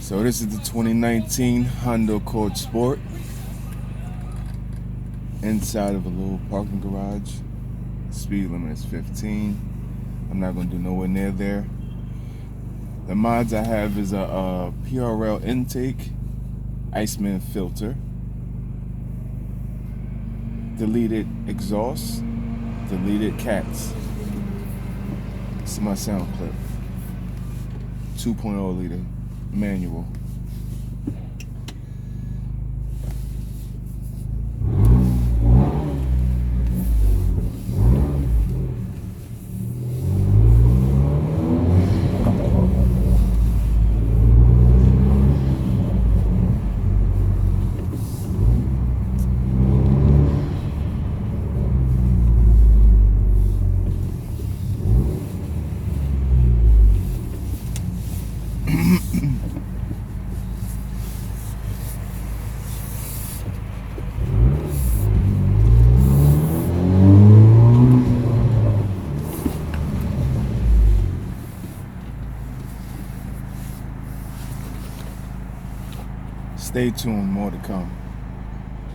So this is the 2019 Honda Accord Sport inside of a little parking garage. Speed limit is 15. I'm not going to do nowhere near there. The mods I have is a prL intake, Iceman filter, deleted exhaust, deleted cats. This is my sound clip. 2.0 liter manual. Stay tuned, more to come.